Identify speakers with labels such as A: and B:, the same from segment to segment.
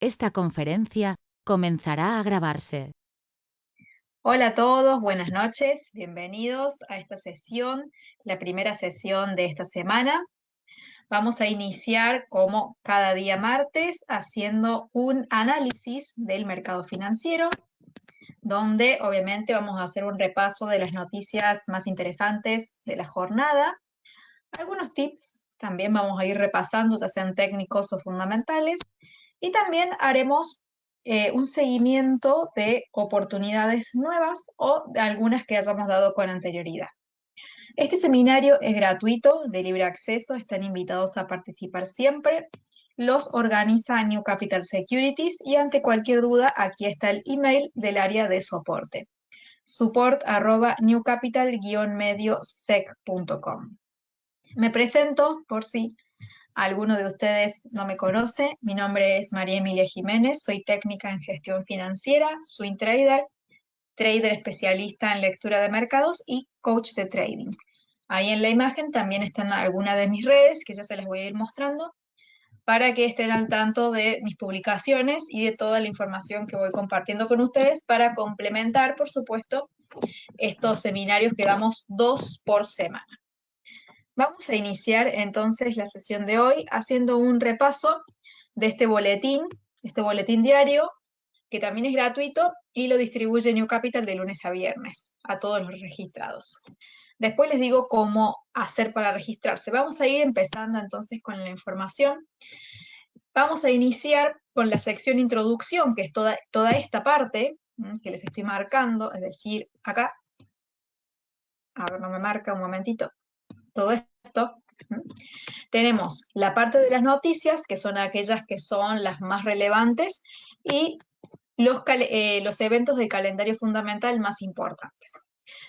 A: Esta conferencia comenzará a grabarse.
B: Hola a todos, buenas noches, bienvenidos a esta sesión, la primera sesión de esta semana. Vamos a iniciar como cada día martes haciendo un análisis del mercado financiero, donde obviamente vamos a hacer un repaso de las noticias más interesantes de la jornada. Algunos tips también vamos a ir repasando, ya sean técnicos o fundamentales, y también haremos un seguimiento de oportunidades nuevas o de algunas que hayamos dado con anterioridad. Este seminario es gratuito, de libre acceso, están invitados a participar siempre. Los organiza New Capital Securities y ante cualquier duda aquí está el email del área de soporte, support@newcapital-mediosec.com. Me presento por si alguno de ustedes no me conoce. Mi nombre es María Emilia Jiménez, soy técnica en gestión financiera, swing trader, trader especialista en lectura de mercados y coach de trading. Ahí en la imagen también están algunas de mis redes, que ya se las voy a ir mostrando, para que estén al tanto de mis publicaciones y de toda la información que voy compartiendo con ustedes para complementar, por supuesto, estos seminarios que damos 2 por semana. Vamos a iniciar entonces la sesión de hoy haciendo un repaso de este boletín diario, que también es gratuito y lo distribuye New Capital de lunes a viernes a todos los registrados. Después les digo cómo hacer para registrarse. Vamos a ir empezando entonces con la información. Vamos a iniciar con la sección introducción, que es toda esta parte que les estoy marcando, es decir, acá, a ver, no me marca un momentito, todo esto. Tenemos la parte de las noticias, que son aquellas que son las más relevantes, y los eventos del calendario fundamental más importantes.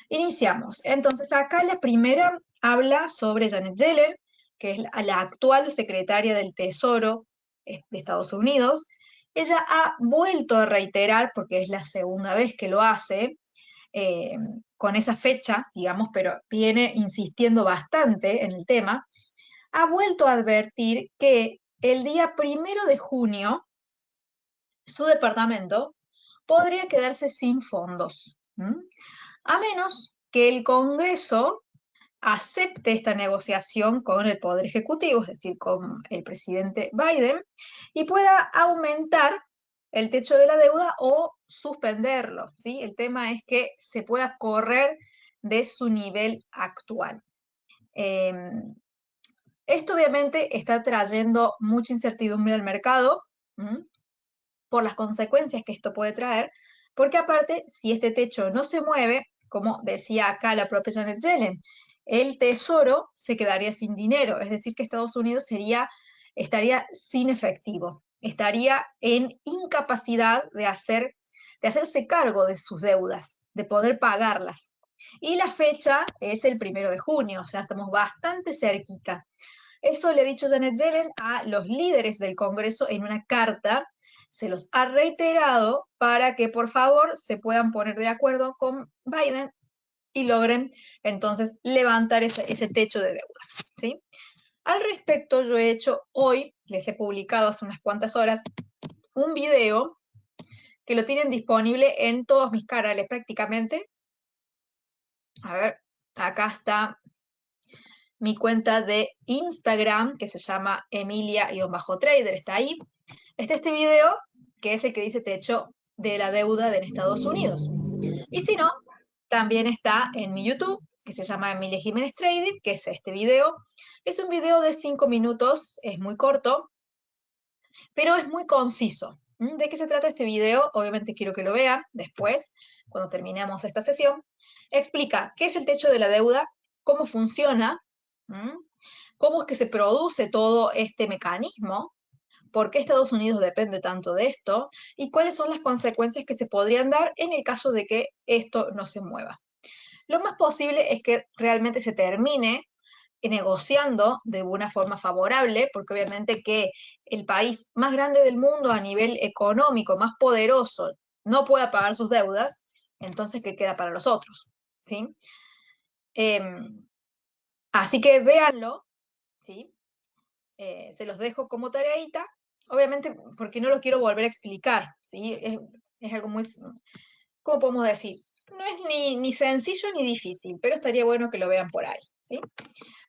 B: Iniciamos. Entonces, acá la primera habla sobre Janet Yellen, que es la actual secretaria del Tesoro de Estados Unidos. Ella ha vuelto a reiterar, porque es la segunda vez que lo hace, con esa fecha, digamos, pero viene insistiendo bastante en el tema, ha vuelto a advertir que el día 1 de junio su departamento podría quedarse sin fondos, a menos que el Congreso acepte esta negociación con el Poder Ejecutivo, es decir, con el presidente Biden, y pueda aumentar el techo de la deuda o suspenderlo, ¿sí? El tema es que se pueda correr de su nivel actual. Esto obviamente está trayendo mucha incertidumbre al mercado, por las consecuencias que esto puede traer, porque aparte, si este techo no se mueve, como decía acá la propia Janet Yellen, el Tesoro se quedaría sin dinero, es decir, que Estados Unidos estaría sin efectivo, estaría en incapacidad de hacerse cargo de sus deudas, de poder pagarlas. Y la fecha es el 1 de junio, o sea, estamos bastante cerquita. Eso le ha dicho Janet Yellen a los líderes del Congreso en una carta, se los ha reiterado para que por favor se puedan poner de acuerdo con Biden y logren entonces levantar ese techo de deuda, ¿sí? Al respecto, yo he hecho hoy, les he publicado hace unas cuantas horas, un video que lo tienen disponible en todos mis canales prácticamente. A ver, acá está mi cuenta de Instagram, que se llama Emilia-Trader, está ahí. Este video, que es el que dice techo de la deuda en Estados Unidos. Y si no, también está en mi YouTube, que se llama Emilia Jiménez Trading, que es este video. Es un video de 5 minutos, es muy corto, pero es muy conciso. ¿De qué se trata este video? Obviamente quiero que lo vean después, cuando terminemos esta sesión. Explica qué es el techo de la deuda, cómo funciona, cómo es que se produce todo este mecanismo, por qué Estados Unidos depende tanto de esto y cuáles son las consecuencias que se podrían dar en el caso de que esto no se mueva. Lo más posible es que realmente se termine negociando de una forma favorable, porque obviamente que el país más grande del mundo a nivel económico, más poderoso, no pueda pagar sus deudas, entonces ¿qué queda para los otros? ¿Sí? Así que véanlo, ¿sí? Se los dejo como tareita. obviamente porque no lo quiero volver a explicar, ¿sí? Es algo muy, ¿cómo podemos decir? No es ni sencillo ni difícil, pero estaría bueno que lo vean por ahí, ¿sí?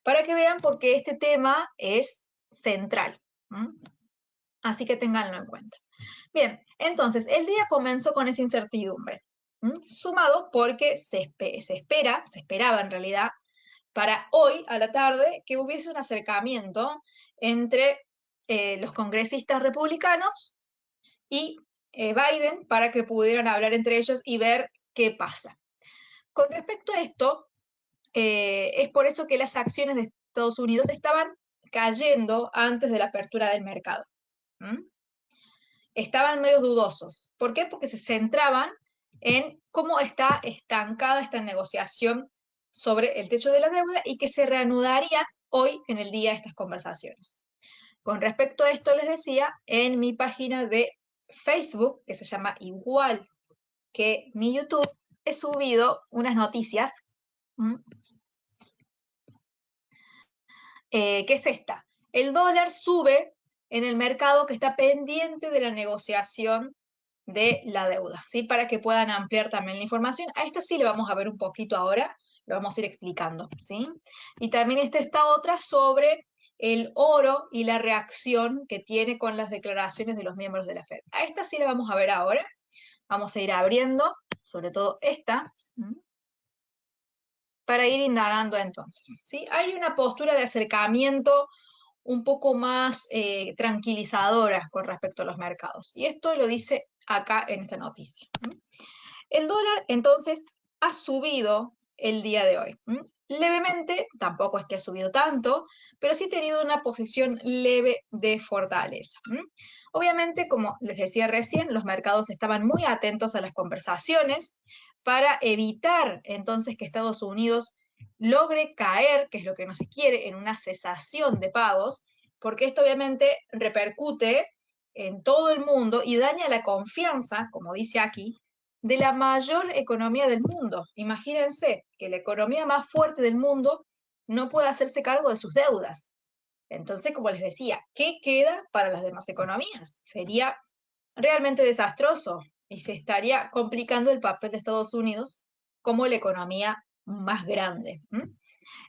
B: Para que vean por qué este tema es central. Así que ténganlo en cuenta. Bien, entonces, el día comenzó con esa incertidumbre, sumado porque se esperaba en realidad, para hoy a la tarde, que hubiese un acercamiento entre los congresistas republicanos y Biden para que pudieran hablar entre ellos y ver qué pasa. Con respecto a esto, es por eso que las acciones de Estados Unidos estaban cayendo antes de la apertura del mercado. Estaban medio dudosos. ¿Por qué? Porque se centraban en cómo está estancada esta negociación sobre el techo de la deuda y que se reanudarían hoy en el día estas conversaciones. Con respecto a esto, les decía, en mi página de Facebook, que se llama igual que mi YouTube, he subido unas noticias, que es esta. El dólar sube en el mercado que está pendiente de la negociación de la deuda, ¿sí? Para que puedan ampliar también la información. A esta sí le vamos a ver un poquito ahora, lo vamos a ir explicando, ¿sí? Y también está esta otra sobre el oro y la reacción que tiene con las declaraciones de los miembros de la Fed. A esta sí la vamos a ver ahora. Vamos a ir abriendo, sobre todo esta, para ir indagando entonces, ¿sí? Hay una postura de acercamiento un poco más tranquilizadora con respecto a los mercados. Y esto lo dice acá en esta noticia. El dólar, entonces, ha subido el día de hoy. Levemente, tampoco es que ha subido tanto, pero sí ha tenido una posición leve de fortaleza. Obviamente, como les decía recién, los mercados estaban muy atentos a las conversaciones para evitar entonces que Estados Unidos logre caer, que es lo que no se quiere, en una cesación de pagos, porque esto obviamente repercute en todo el mundo y daña la confianza, como dice aquí, de la mayor economía del mundo. Imagínense que la economía más fuerte del mundo no puede hacerse cargo de sus deudas. Entonces, como les decía, ¿qué queda para las demás economías? Sería realmente desastroso y se estaría complicando el papel de Estados Unidos como la economía más grande.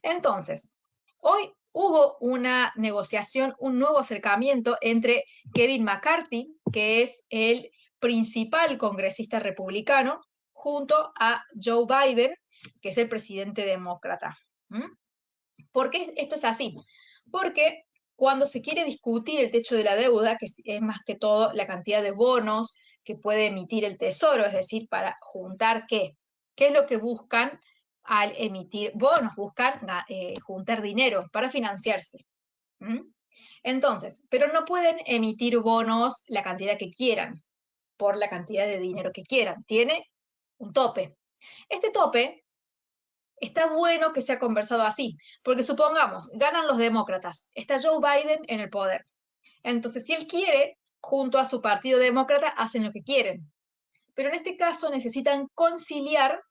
B: Entonces, hoy hubo una negociación, un nuevo acercamiento entre Kevin McCarthy, que es el principal congresista republicano, junto a Joe Biden, que es el presidente demócrata. ¿Por qué esto es así? Porque cuando se quiere discutir el techo de la deuda, que es más que todo la cantidad de bonos que puede emitir el Tesoro, es decir, para juntar ¿qué? ¿Qué es lo que buscan al emitir bonos? Buscan juntar dinero para financiarse. Entonces, pero no pueden emitir bonos la cantidad que quieran, por la cantidad de dinero que quieran. Tiene un tope. Este tope está bueno que sea conversado así, porque supongamos, ganan los demócratas, está Joe Biden en el poder. Entonces, si él quiere, junto a su partido demócrata, hacen lo que quieren. Pero en este caso necesitan conciliar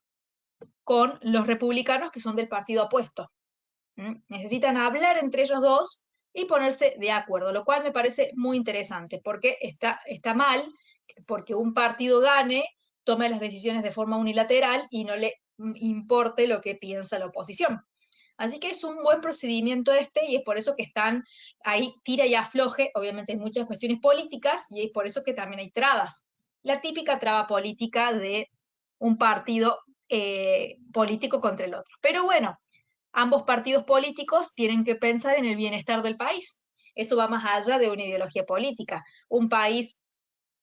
B: con los republicanos que son del partido opuesto. Necesitan hablar entre ellos dos y ponerse de acuerdo, lo cual me parece muy interesante, porque está mal porque un partido gane, tome las decisiones de forma unilateral y no le importe lo que piensa la oposición. Así que es un buen procedimiento este y es por eso que están ahí tira y afloje. Obviamente hay muchas cuestiones políticas y es por eso que también hay trabas. La típica traba política de un partido político contra el otro. Pero bueno, ambos partidos políticos tienen que pensar en el bienestar del país. Eso va más allá de una ideología política. Un país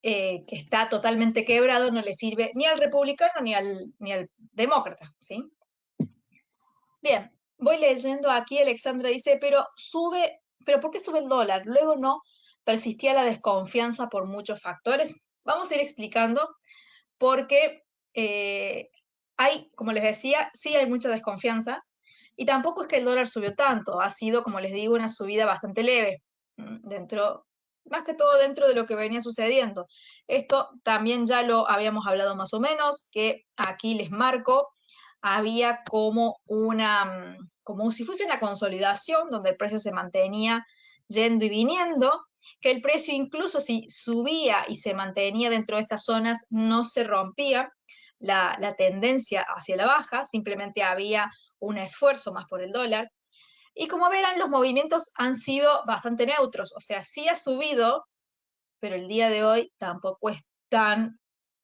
B: que está totalmente quebrado no le sirve ni al republicano ni al demócrata, ¿sí? Bien, voy leyendo aquí, Alexandra dice, pero ¿por qué sube el dólar? Luego no persistía la desconfianza por muchos factores. Vamos a ir explicando porque hay, como les decía, sí hay mucha desconfianza y tampoco es que el dólar subió tanto, ha sido, como les digo, una subida bastante leve, más que todo dentro de lo que venía sucediendo. Esto también ya lo habíamos hablado más o menos, que aquí les marco, había como como si fuese una consolidación donde el precio se mantenía yendo y viniendo, que el precio incluso si subía y se mantenía dentro de estas zonas, no se rompía la tendencia hacia la baja, simplemente había un esfuerzo más por el dólar. Y como verán, los movimientos han sido bastante neutros, o sea, sí ha subido, pero el día de hoy tampoco es tan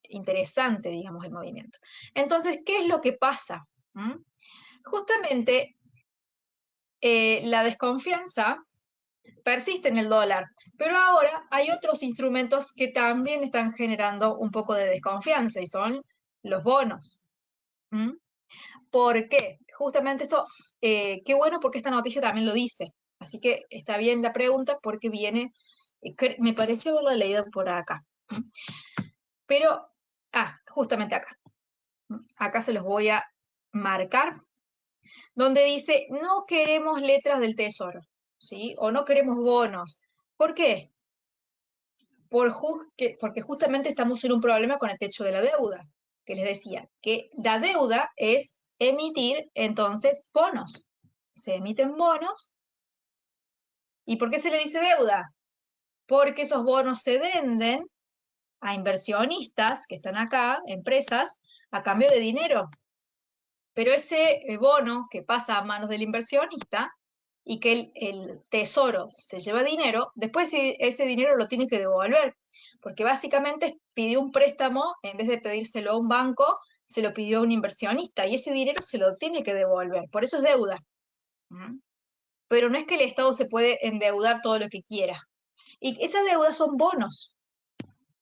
B: interesante, digamos, el movimiento. Entonces, ¿qué es lo que pasa? Justamente la desconfianza persiste en el dólar, pero ahora hay otros instrumentos que también están generando un poco de desconfianza y son los bonos. ¿Por qué? Justamente esto, qué bueno porque esta noticia también lo dice. Así que está bien la pregunta porque viene, me pareció haberla leído por acá. Pero, justamente acá. Acá se los voy a marcar, donde dice, no queremos letras del tesoro, ¿sí? O no queremos bonos. ¿Por qué? Porque justamente estamos en un problema con el techo de la deuda, que les decía, que la deuda es emitir entonces bonos. Se emiten bonos. ¿Y por qué se le dice deuda? Porque esos bonos se venden a inversionistas que están acá, empresas, a cambio de dinero. Pero ese bono que pasa a manos del inversionista y que el tesoro se lleva dinero, después ese dinero lo tiene que devolver, porque básicamente pidió un préstamo, en vez de pedírselo a un banco, se lo pidió a un inversionista, y ese dinero se lo tiene que devolver, por eso es deuda. Pero no es que el Estado se puede endeudar todo lo que quiera. Y esas deudas son bonos,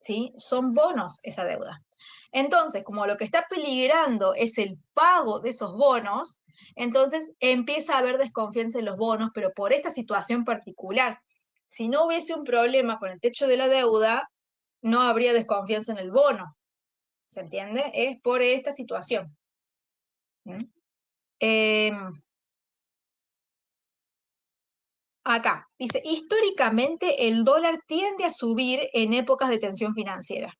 B: ¿sí? Son bonos esa deuda. Entonces, como lo que está peligrando es el pago de esos bonos, entonces empieza a haber desconfianza en los bonos, pero por esta situación particular. Si no hubiese un problema con el techo de la deuda, no habría desconfianza en el bono. ¿Se entiende? Es por esta situación. Acá, dice, históricamente el dólar tiende a subir en épocas de tensión financiera,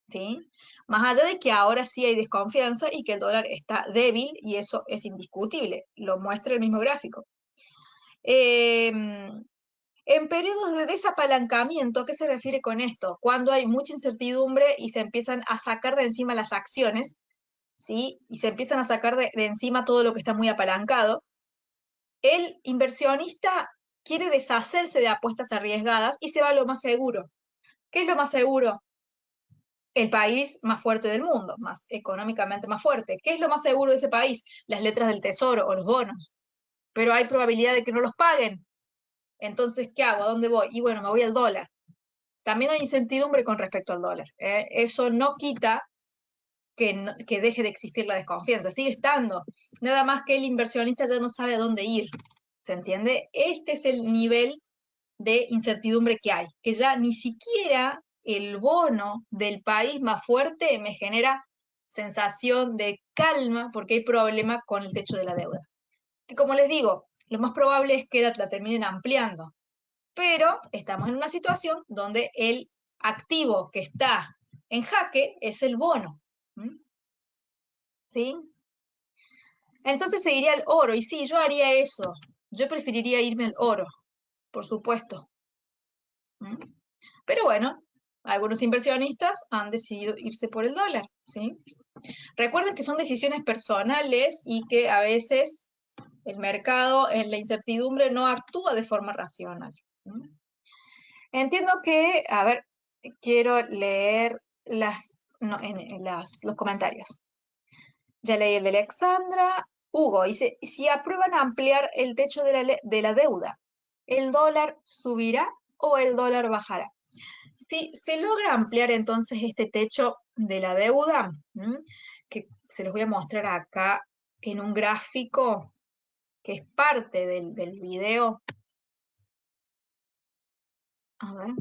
B: ¿sí? Más allá de que ahora sí hay desconfianza y que el dólar está débil, y eso es indiscutible, lo muestra el mismo gráfico. En periodos de desapalancamiento, ¿a qué se refiere con esto? Cuando hay mucha incertidumbre y se empiezan a sacar de encima las acciones, ¿sí? Y se empiezan a sacar de encima todo lo que está muy apalancado, el inversionista quiere deshacerse de apuestas arriesgadas y se va a lo más seguro. ¿Qué es lo más seguro? El país más fuerte del mundo, más económicamente más fuerte. ¿Qué es lo más seguro de ese país? Las letras del tesoro o los bonos. Pero hay probabilidad de que no los paguen. Entonces, ¿qué hago? ¿A dónde voy? Y bueno, me voy al dólar. También hay incertidumbre con respecto al dólar. Eso no quita que deje de existir la desconfianza. Sigue estando. Nada más que el inversionista ya no sabe a dónde ir. ¿Se entiende? Este es el nivel de incertidumbre que hay, que ya ni siquiera el bono del país más fuerte me genera sensación de calma porque hay problema con el techo de la deuda. Que como les digo, lo más probable es que la terminen ampliando, pero estamos en una situación donde el activo que está en jaque es el bono. ¿Sí? Entonces seguiría el oro, y sí, yo haría eso. Yo preferiría irme al oro, por supuesto. Pero bueno, algunos inversionistas han decidido irse por el dólar, ¿sí? Recuerden que son decisiones personales y que a veces el mercado en la incertidumbre no actúa de forma racional. Entiendo que, a ver, quiero leer los comentarios. Ya leí el de Alexandra. Hugo dice, si aprueban ampliar el techo de la deuda, ¿el dólar subirá o el dólar bajará? Si se logra ampliar entonces este techo de la deuda, que se los voy a mostrar acá en un gráfico que es parte del video. A ver.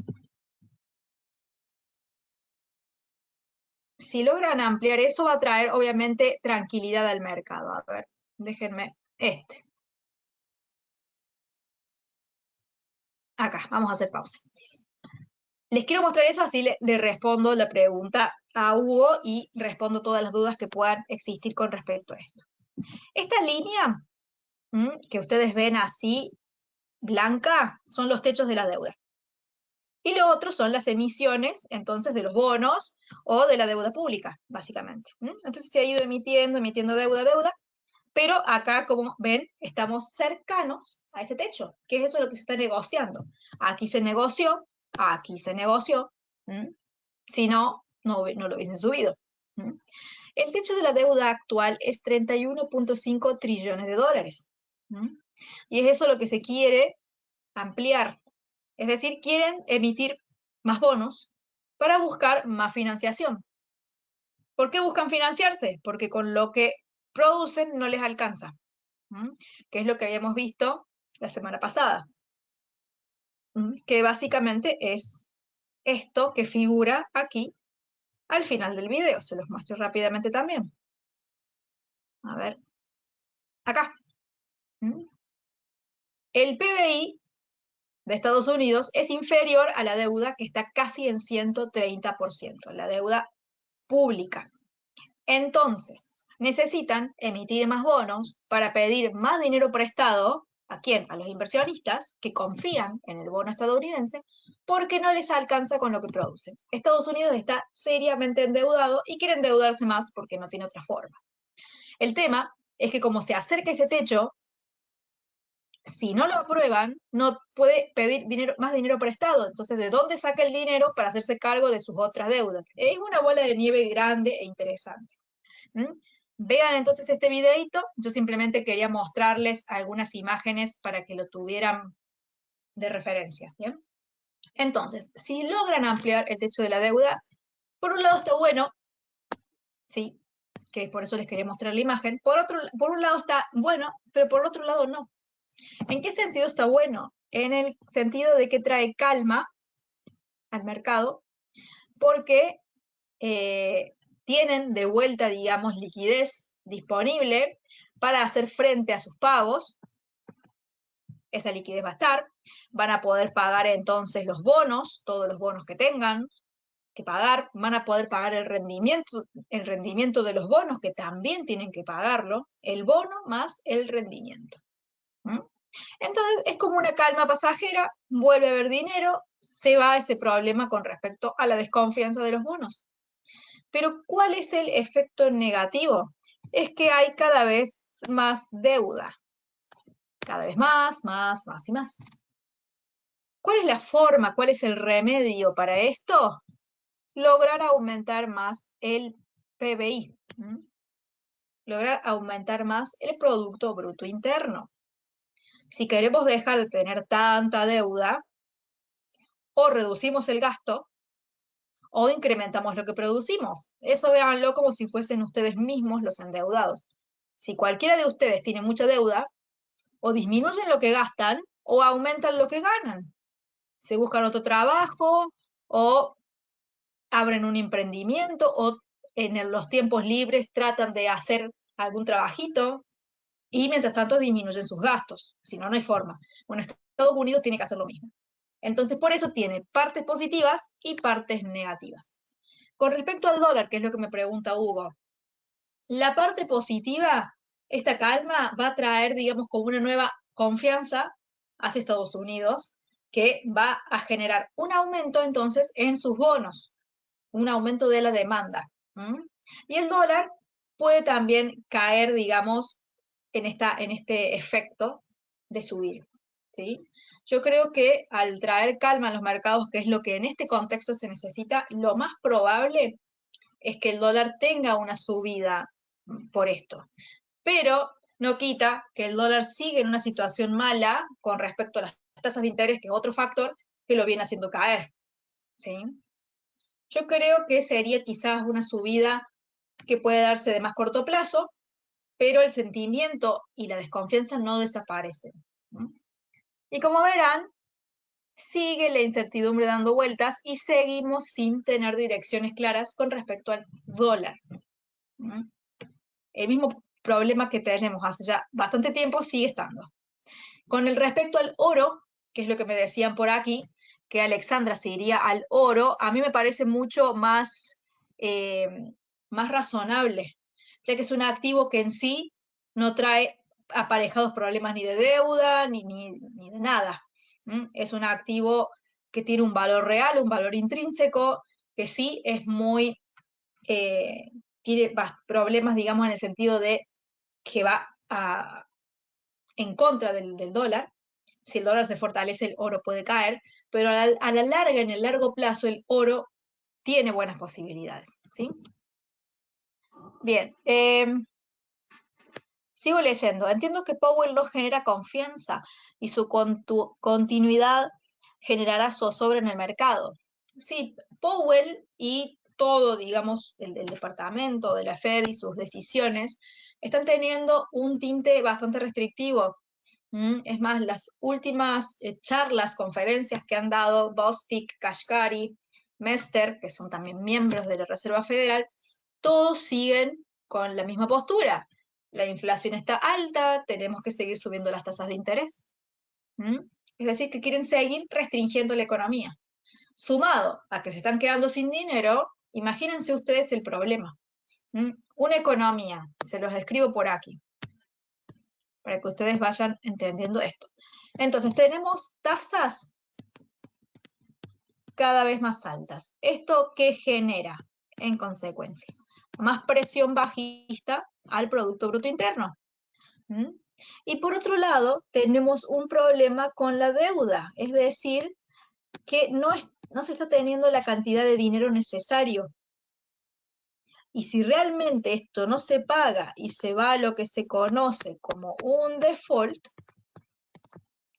B: Si logran ampliar eso va a traer obviamente tranquilidad al mercado. A ver, déjenme este. Acá, vamos a hacer pausa. Les quiero mostrar eso, así le respondo la pregunta a Hugo y respondo todas las dudas que puedan existir con respecto a esto. Esta línea que ustedes ven así, blanca, son los techos de la deuda. Y lo otro son las emisiones, entonces, de los bonos o de la deuda pública, básicamente. Entonces se ha ido emitiendo deuda, pero acá, como ven, estamos cercanos a ese techo, que es eso lo que se está negociando. Aquí se negoció, aquí se negoció, si no, no lo hubiesen subido. El techo de la deuda actual es 31.5 trillones de dólares. Y es eso lo que se quiere ampliar. Es decir, quieren emitir más bonos para buscar más financiación. ¿Por qué buscan financiarse? Porque con lo que producen no les alcanza. Que es lo que habíamos visto la semana pasada. Que básicamente es esto que figura aquí al final del video. Se los muestro rápidamente también. A ver. Acá. El PBI de Estados Unidos es inferior a la deuda, que está casi en 130%, la deuda pública. Entonces, necesitan emitir más bonos para pedir más dinero prestado. ¿A quién? A los inversionistas que confían en el bono estadounidense porque no les alcanza con lo que producen. Estados Unidos está seriamente endeudado y quiere endeudarse más porque no tiene otra forma. El tema es que como se acerca ese techo, si no lo aprueban, no puede pedir más dinero prestado. Entonces, ¿de dónde saca el dinero para hacerse cargo de sus otras deudas? Es una bola de nieve grande e interesante. Vean entonces este videito. Yo simplemente quería mostrarles algunas imágenes para que lo tuvieran de referencia. ¿Bien? Entonces, si logran ampliar el techo de la deuda, por un lado está bueno, ¿sí? Que por eso les quería mostrar la imagen. Por un lado está bueno, pero por otro lado no. ¿En qué sentido está bueno? En el sentido de que trae calma al mercado, porque tienen de vuelta, digamos, liquidez disponible para hacer frente a sus pagos. Esa liquidez va a estar. Van a poder pagar entonces los bonos, todos los bonos que tengan que pagar. Van a poder pagar el rendimiento de los bonos, que también tienen que pagarlo. El bono más el rendimiento. Entonces es como una calma pasajera, vuelve a haber dinero, se va ese problema con respecto a la desconfianza de los bonos. Pero ¿cuál es el efecto negativo? Es que hay cada vez más deuda. Cada vez más y más. ¿Cuál es la forma, cuál es el remedio para esto? Lograr aumentar más el PBI. Lograr aumentar más el Producto Bruto Interno. Si queremos dejar de tener tanta deuda, o reducimos el gasto, o incrementamos lo que producimos. Eso véanlo como si fuesen ustedes mismos los endeudados. Si cualquiera de ustedes tiene mucha deuda, o disminuyen lo que gastan, o aumentan lo que ganan. Se buscan otro trabajo, o abren un emprendimiento, o en los tiempos libres tratan de hacer algún trabajito, y mientras tanto disminuyen sus gastos. Si no, no hay forma. Bueno, Estados Unidos tiene que hacer lo mismo. Entonces, por eso tiene partes positivas y partes negativas. Con respecto al dólar, que es lo que me pregunta Hugo, la parte positiva, esta calma va a traer, digamos, como una nueva confianza hacia Estados Unidos, que va a generar un aumento entonces en sus bonos, un aumento de la demanda. Y el dólar puede también caer, digamos, en este efecto de subir. ¿Sí? Yo creo que al traer calma a los mercados, que es lo que en este contexto se necesita, lo más probable es que el dólar tenga una subida por esto. Pero no quita que el dólar sigue en una situación mala con respecto a las tasas de interés, que es otro factor que lo viene haciendo caer. ¿Sí? Yo creo que sería quizás una subida que puede darse de más corto plazo, pero el sentimiento y la desconfianza no desaparecen. Y como verán, sigue la incertidumbre dando vueltas y seguimos sin tener direcciones claras con respecto al dólar. El mismo problema que tenemos hace ya bastante tiempo sigue estando. Con el respecto al oro, que es lo que me decían por aquí, que Alexandra se iría al oro, a mí me parece mucho más razonable, ya que es un activo que en sí no trae aparejados problemas ni de deuda, ni de nada. Es un activo que tiene un valor real, un valor intrínseco, que sí es muy, tiene problemas, digamos, en el sentido de que va en contra del dólar. Si el dólar se fortalece, el oro puede caer, pero a la larga, en el largo plazo, el oro tiene buenas posibilidades, ¿sí? Bien, sigo leyendo. Entiendo que Powell no genera confianza y su continuidad generará zozobra en el mercado. Sí, Powell y todo, digamos, el departamento de la Fed y sus decisiones están teniendo un tinte bastante restrictivo. Es más, las últimas charlas, conferencias que han dado Bostic, Kashkari, Mester, que son también miembros de la Reserva Federal, todos siguen con la misma postura. La inflación está alta, tenemos que seguir subiendo las tasas de interés. Es decir, que quieren seguir restringiendo la economía. Sumado a que se están quedando sin dinero, imagínense ustedes el problema. Una economía, se los escribo por aquí, para que ustedes vayan entendiendo esto. Entonces, tenemos tasas cada vez más altas. ¿Esto qué genera en consecuencia? Más presión bajista al Producto Bruto Interno. Y por otro lado, tenemos un problema con la deuda, es decir, que no se está teniendo la cantidad de dinero necesario. Y si realmente esto no se paga y se va a lo que se conoce como un default,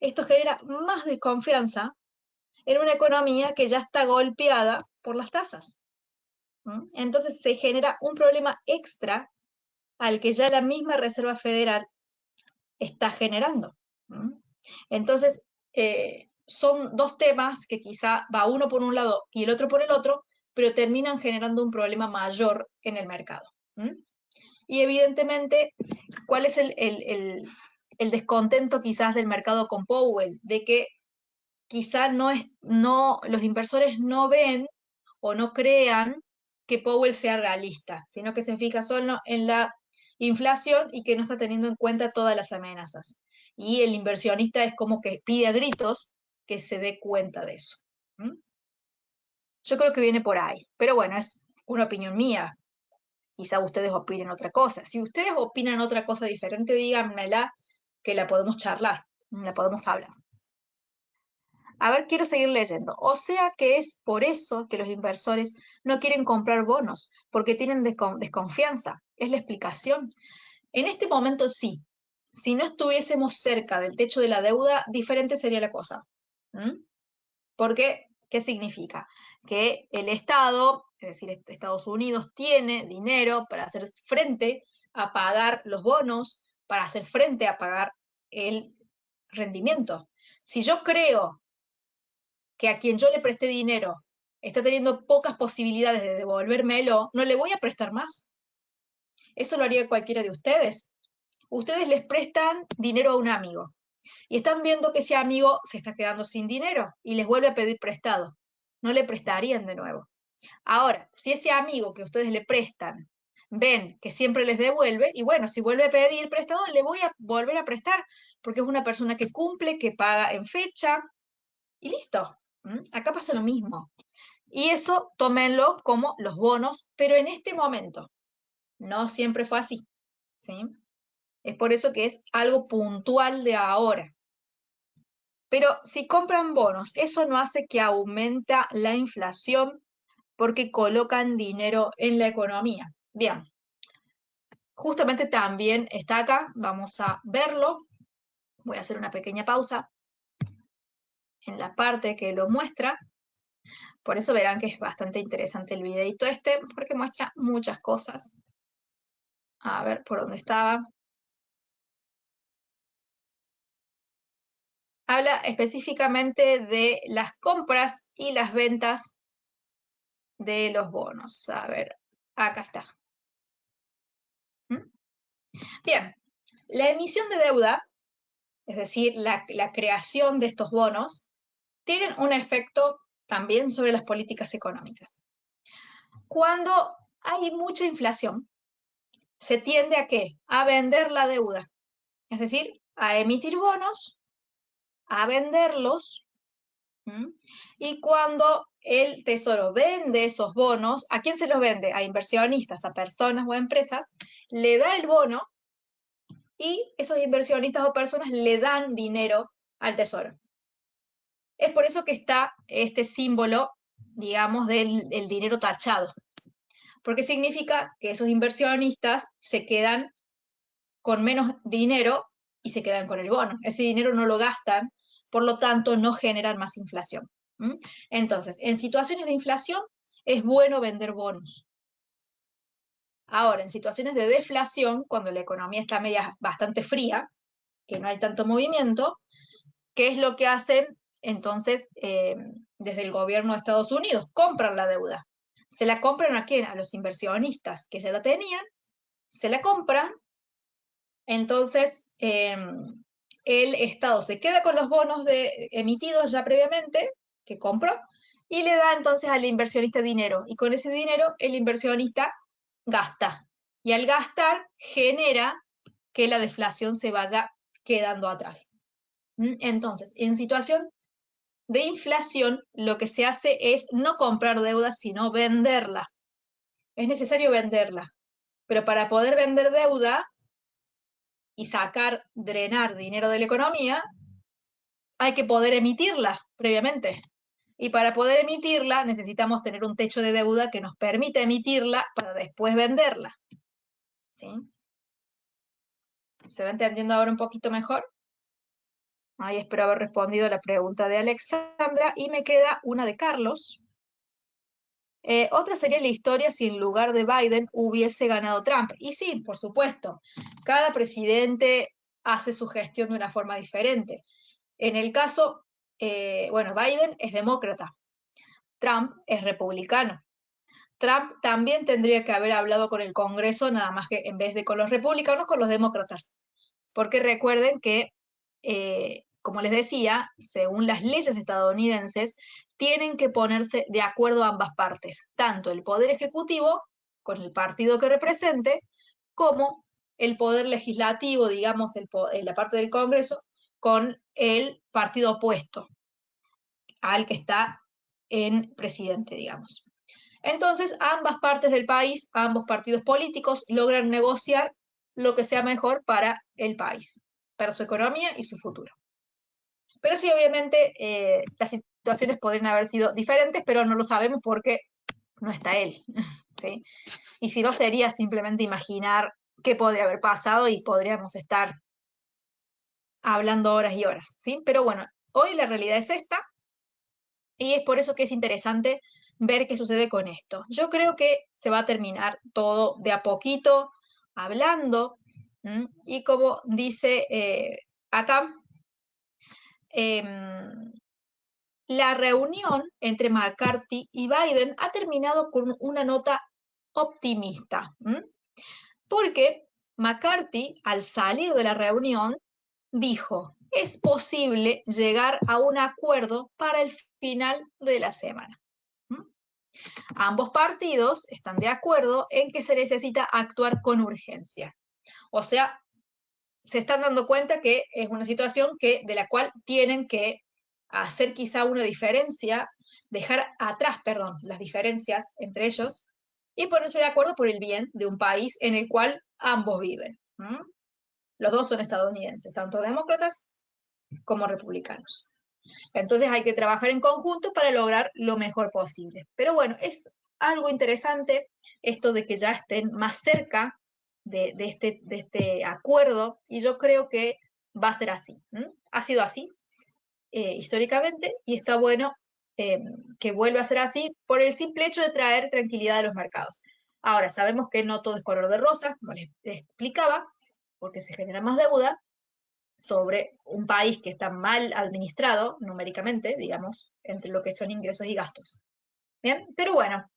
B: esto genera más desconfianza en una economía que ya está golpeada por las tasas. Entonces se genera un problema extra al que ya la misma Reserva Federal está generando. Entonces, son dos temas que quizá va uno por un lado y el otro por el otro, pero terminan generando un problema mayor en el mercado. Y evidentemente, ¿cuál es el descontento quizás del mercado con Powell? De que quizá los inversores no ven o no crean que Powell sea realista, sino que se fija solo en la inflación y que no está teniendo en cuenta todas las amenazas. Y el inversionista es como que pide a gritos que se dé cuenta de eso. Yo creo que viene por ahí, pero bueno, es una opinión mía. Quizá ustedes opinen otra cosa. Si ustedes opinan otra cosa diferente, díganmela, que la podemos charlar, la podemos hablar. A ver, quiero seguir leyendo. O sea que es por eso que los inversores no quieren comprar bonos, porque tienen desconfianza. Es la explicación. En este momento sí. Si no estuviésemos cerca del techo de la deuda, diferente sería la cosa. Porque, ¿qué significa? Que el Estado, es decir, Estados Unidos, tiene dinero para hacer frente a pagar los bonos, para hacer frente a pagar el rendimiento. Si yo creo que a quien yo le presté dinero está teniendo pocas posibilidades de devolvérmelo, no le voy a prestar más. Eso lo haría cualquiera de ustedes. Ustedes les prestan dinero a un amigo y están viendo que ese amigo se está quedando sin dinero y les vuelve a pedir prestado. No le prestarían de nuevo. Ahora, si ese amigo que ustedes le prestan ven que siempre les devuelve, y bueno, si vuelve a pedir prestado, le voy a volver a prestar, porque es una persona que cumple, que paga en fecha, y listo. Acá pasa lo mismo. Y eso tómenlo como los bonos, pero en este momento. No siempre fue así. ¿Sí? Es por eso que es algo puntual de ahora. Pero si compran bonos, eso no hace que aumenta la inflación porque colocan dinero en la economía. Bien, justamente también está acá, vamos a verlo. Voy a hacer una pequeña pausa en la parte que lo muestra. Por eso verán que es bastante interesante el videito este, porque muestra muchas cosas. A ver, ¿por dónde estaba? Habla específicamente de las compras y las ventas de los bonos. A ver, acá está. Bien, la emisión de deuda, es decir, la creación de estos bonos, tienen un efecto también sobre las políticas económicas. Cuando hay mucha inflación, se tiende a ¿qué? A vender la deuda, es decir, a emitir bonos, a venderlos, Y cuando el Tesoro vende esos bonos, ¿a quién se los vende? A inversionistas, a personas o a empresas, le da el bono y esos inversionistas o personas le dan dinero al Tesoro. Es por eso que está este símbolo, digamos, del dinero tachado, porque significa que esos inversionistas se quedan con menos dinero y se quedan con el bono. Ese dinero no lo gastan, por lo tanto no generan más inflación. Entonces, en situaciones de inflación es bueno vender bonos. Ahora, en situaciones de deflación, cuando la economía está bastante fría, que no hay tanto movimiento, ¿qué es lo que hacen entonces desde el gobierno de Estados Unidos? Compran la deuda. ¿Se la compran a quién? A los inversionistas que ya la tenían, se la compran, entonces el Estado se queda con los bonos emitidos ya previamente, que compró, y le da entonces al inversionista dinero, y con ese dinero el inversionista gasta, y al gastar genera que la deflación se vaya quedando atrás. Entonces, en situación de inflación, lo que se hace es no comprar deuda, sino venderla. Es necesario venderla, pero para poder vender deuda y drenar dinero de la economía, hay que poder emitirla previamente. Y para poder emitirla necesitamos tener un techo de deuda que nos permita emitirla para después venderla. ¿Sí? ¿Se va entendiendo ahora un poquito mejor? Ahí espero haber respondido a la pregunta de Alexandra y me queda una de Carlos. Otra sería la historia si en lugar de Biden hubiese ganado Trump. Y sí, por supuesto, cada presidente hace su gestión de una forma diferente. En el caso, bueno, Biden es demócrata, Trump es republicano. Trump también tendría que haber hablado con el Congreso, nada más que en vez de con los republicanos, con los demócratas. Porque recuerden que, como les decía, según las leyes estadounidenses, tienen que ponerse de acuerdo ambas partes, tanto el poder ejecutivo, con el partido que represente, como el poder legislativo, digamos, la parte del Congreso, con el partido opuesto al que está en presidente, digamos. Entonces, ambas partes del país, ambos partidos políticos, logran negociar lo que sea mejor para el país, para su economía y su futuro. Pero sí, obviamente, las situaciones podrían haber sido diferentes, pero no lo sabemos porque no está él. ¿Sí? Y si no, sería simplemente imaginar qué podría haber pasado y podríamos estar hablando horas y horas. ¿Sí? Pero bueno, hoy la realidad es esta, y es por eso que es interesante ver qué sucede con esto. Yo creo que se va a terminar todo de a poquito, hablando, y como dice acá, la reunión entre McCarthy y Biden ha terminado con una nota optimista, porque McCarthy, al salir de la reunión, dijo, es posible llegar a un acuerdo para el final de la semana. Ambos partidos están de acuerdo en que se necesita actuar con urgencia. O sea, se están dando cuenta que es una situación de la cual tienen que hacer quizá una diferencia, dejar atrás, perdón, las diferencias entre ellos y ponerse de acuerdo por el bien de un país en el cual ambos viven. Los dos son estadounidenses, tanto demócratas como republicanos. Entonces hay que trabajar en conjunto para lograr lo mejor posible. Pero bueno, es algo interesante esto de que ya estén más cerca de este acuerdo, y yo creo que va a ser así. Ha sido así históricamente, y está bueno que vuelva a ser así por el simple hecho de traer tranquilidad a los mercados. Ahora, sabemos que no todo es color de rosa, como les explicaba, porque se genera más deuda sobre un país que está mal administrado numéricamente, digamos, entre lo que son ingresos y gastos. Bien, pero bueno,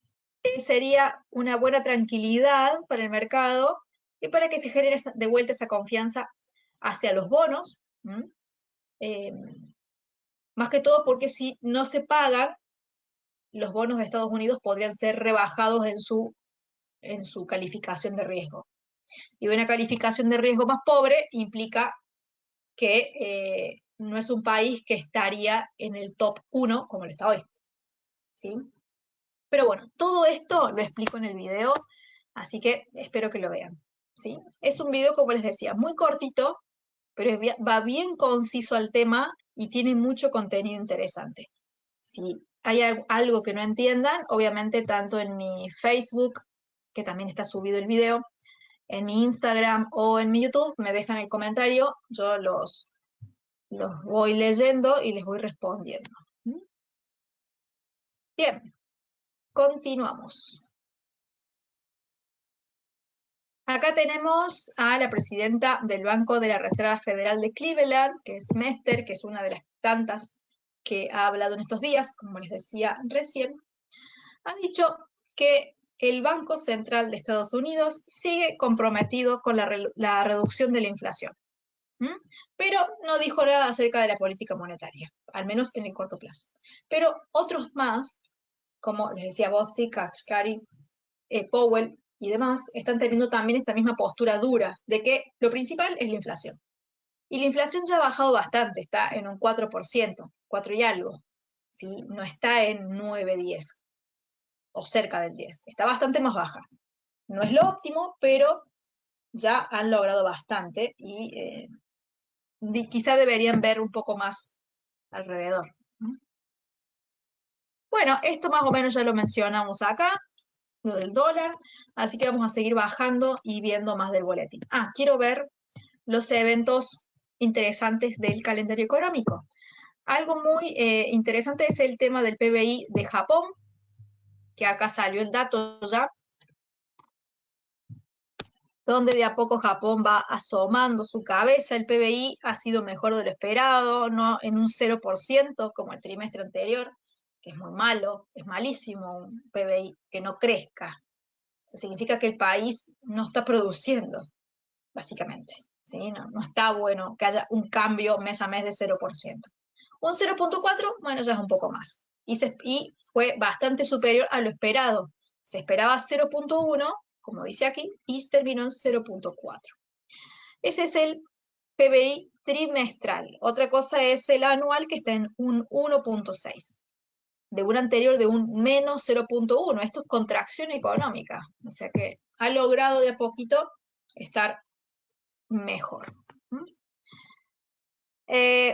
B: sería una buena tranquilidad para el mercado y para que se genere de vuelta esa confianza hacia los bonos, más que todo porque si no se pagan, los bonos de Estados Unidos podrían ser rebajados en su calificación de riesgo. Y una calificación de riesgo más pobre implica que no es un país que estaría en el top 1 como lo está hoy. ¿sí? Pero bueno, todo esto lo explico en el video, así que espero que lo vean, ¿sí? Es un video, como les decía, muy cortito, pero va bien conciso al tema y tiene mucho contenido interesante. Si hay algo que no entiendan, obviamente tanto en mi Facebook, que también está subido el video, en mi Instagram o en mi YouTube, me dejan el comentario, yo los voy leyendo y les voy respondiendo. Bien, continuamos. Acá tenemos a la presidenta del Banco de la Reserva Federal de Cleveland, que es Mester, que es una de las tantas que ha hablado en estos días, como les decía recién. Ha dicho que el Banco Central de Estados Unidos sigue comprometido con la reducción de la inflación, pero no dijo nada acerca de la política monetaria, al menos en el corto plazo. Pero otros más, como les decía Bostic, Kashkari, Powell y demás, están teniendo también esta misma postura dura de que lo principal es la inflación. Y la inflación ya ha bajado bastante, está en un 4%, 4 y algo, ¿sí? No está en 9, 10 o cerca del 10, está bastante más baja. No es lo óptimo, pero ya han logrado bastante y quizá deberían ver un poco más alrededor. Bueno, esto más o menos ya lo mencionamos acá, lo del dólar, así que vamos a seguir bajando y viendo más del boletín. Quiero ver los eventos interesantes del calendario económico. Algo muy interesante es el tema del PBI de Japón, que acá salió el dato ya, donde de a poco Japón va asomando su cabeza. El PBI ha sido mejor de lo esperado, no en un 0% como el trimestre anterior, que es muy malo, es malísimo un PBI que no crezca. Eso significa que el país no está produciendo, básicamente. ¿Sí? No está bueno que haya un cambio mes a mes de 0%. Un 0.4, bueno, ya es un poco más. Y fue bastante superior a lo esperado. Se esperaba 0.1, como dice aquí, y terminó en 0.4. Ese es el PBI trimestral. Otra cosa es el anual, que está en un 1.6. De un anterior de un menos 0.1. Esto es contracción económica. O sea que ha logrado de a poquito estar mejor.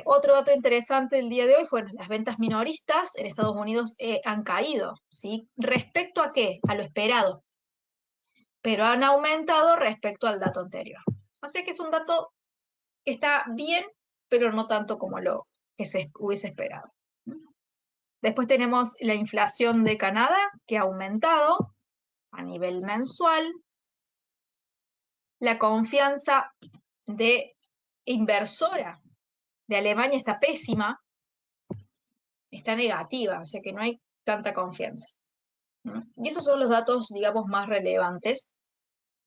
B: Otro dato interesante del día de hoy fueron las ventas minoristas en Estados Unidos han caído, ¿sí? ¿Respecto a qué? A lo esperado, pero han aumentado respecto al dato anterior. O sea que es un dato que está bien, pero no tanto como lo que se hubiese esperado. Después tenemos la inflación de Canadá, que ha aumentado a nivel mensual. La confianza de inversora de Alemania está pésima, está negativa, o sea que no hay tanta confianza. Y esos son los datos, digamos, más relevantes